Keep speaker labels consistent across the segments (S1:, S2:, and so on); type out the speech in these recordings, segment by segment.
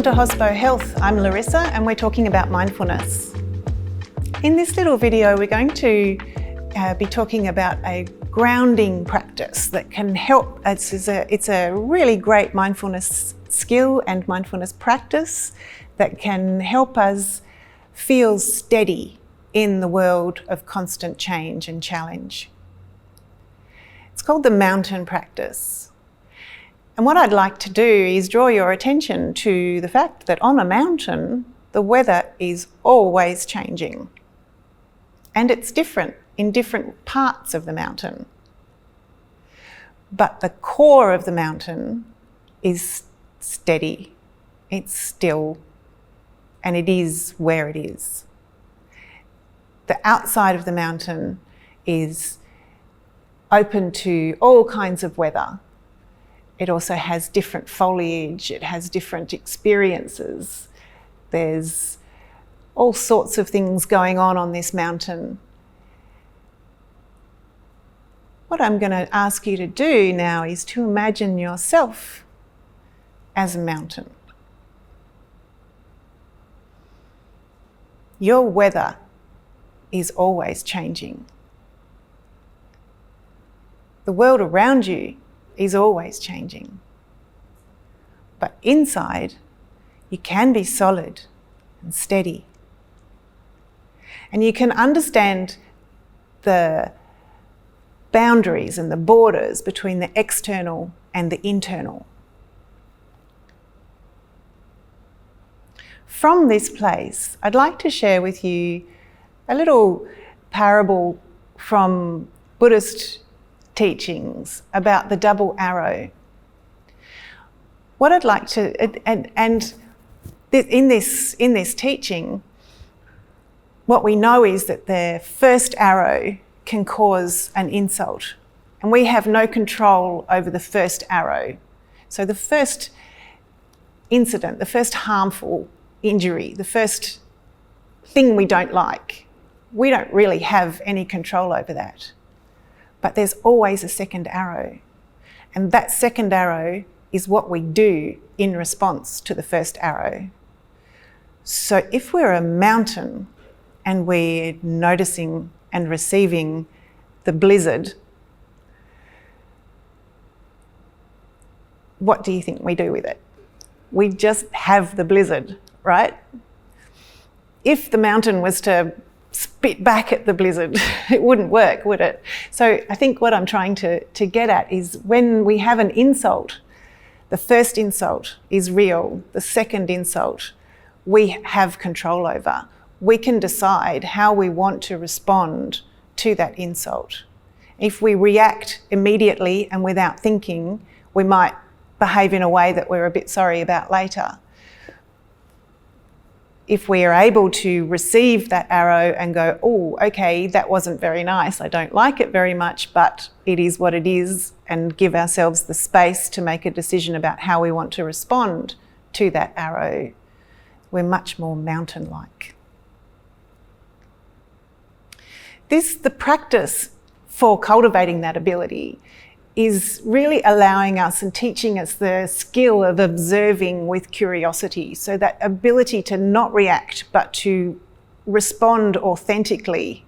S1: to Hospo Health. I'm Larissa and we're talking about mindfulness. In this little video we're going to be talking about a grounding practice that can help. It's a really great mindfulness skill and mindfulness practice that can help us feel steady in the world of constant change and challenge. It's called the mountain practice. And what I'd like to do is draw your attention to the fact that on a mountain, the weather is always changing. And it's different in different parts of the mountain. But the core of the mountain is steady, it's still, and it is where it is. The outside of the mountain is open to all kinds of weather. It also has different foliage, it has different experiences. There's all sorts of things going on this mountain. What I'm going to ask you to do now is to imagine yourself as a mountain. Your weather is always changing. The world around you is always changing. But inside, you can be solid and steady. And you can understand the boundaries and the borders between the external and the internal. From this place, I'd like to share with you a little parable from Buddhist teachings about the double arrow. What I'd like to, in this teaching, what we know is that the first arrow can cause an insult, and we have no control over the first arrow. So the first incident, the first harmful injury, the first thing we don't like, we don't really have any control over that. But there's always a second arrow. And that second arrow is what we do in response to the first arrow. So if we're a mountain and we're noticing and receiving the blizzard, what do you think we do with it? We just have the blizzard, right? If the mountain was to spit back at the blizzard, it wouldn't work, would it? So I think what I'm trying to get at is when we have an insult, the first insult is real, the second insult we have control over. We can decide how we want to respond to that insult. If we react immediately and without thinking, we might behave in a way that we're a bit sorry about later. If we are able to receive that arrow and go, oh, okay, that wasn't very nice, I don't like it very much, but it is what it is, and give ourselves the space to make a decision about how we want to respond to that arrow, we're much more mountain-like. The practice for cultivating that ability is really allowing us and teaching us the skill of observing with curiosity. So that ability to not react, but to respond authentically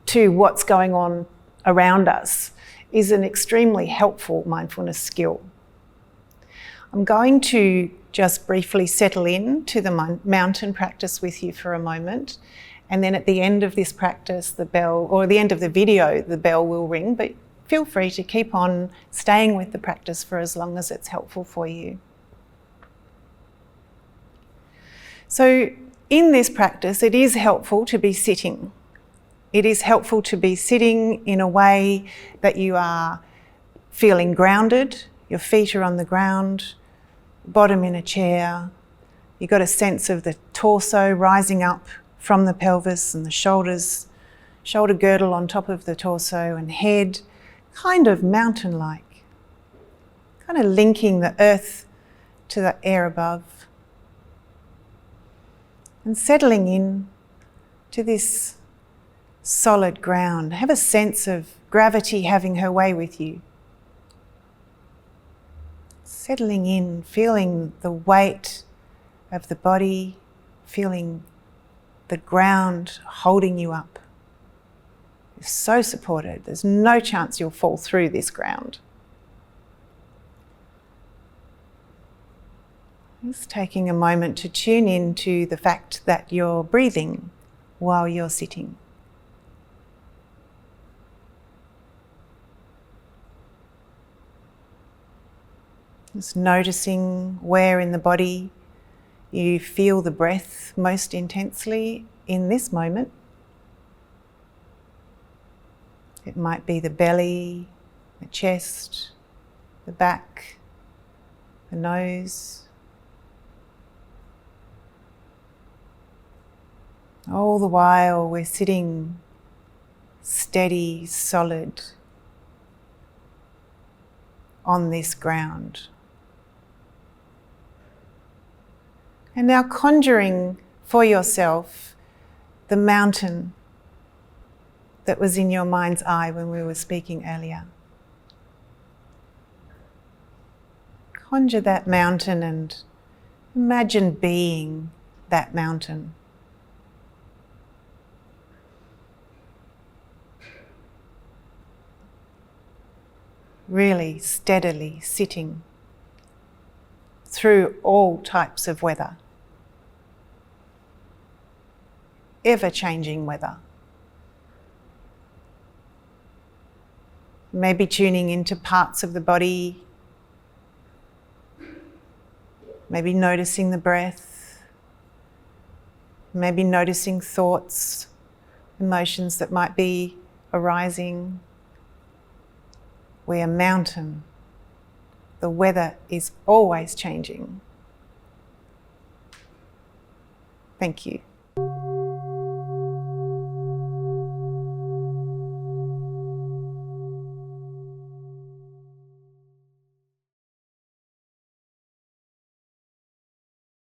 S1: to what's going on around us is an extremely helpful mindfulness skill. I'm going to just briefly settle in to the mountain practice with you for a moment. And then at the end of this practice, the bell, or the end of the video, the bell will ring, but feel free to keep on staying with the practice for as long as it's helpful for you. So in this practice, it is helpful to be sitting. It is helpful to be sitting in a way that you are feeling grounded, your feet are on the ground, bottom in a chair. You've got a sense of the torso rising up from the pelvis and the shoulders, shoulder girdle on top of the torso and head, kind of mountain-like, kind of linking the earth to the air above and settling in to this solid ground. Have a sense of gravity having her way with you. Settling in, feeling the weight of the body, feeling the ground holding you up. You're so supported. There's no chance you'll fall through this ground. Just taking a moment to tune in to the fact that you're breathing while you're sitting. Just noticing where in the body you feel the breath most intensely in this moment. It might be the belly, the chest, the back, the nose. All the while we're sitting steady, solid on this ground. And now conjuring for yourself the mountain that was in your mind's eye when we were speaking earlier. Conjure that mountain and imagine being that mountain. Really steadily sitting through all types of weather. Ever-changing weather. Maybe tuning into parts of the body, maybe noticing the breath, maybe noticing thoughts, emotions that might be arising. We're a mountain. The weather is always changing. Thank you.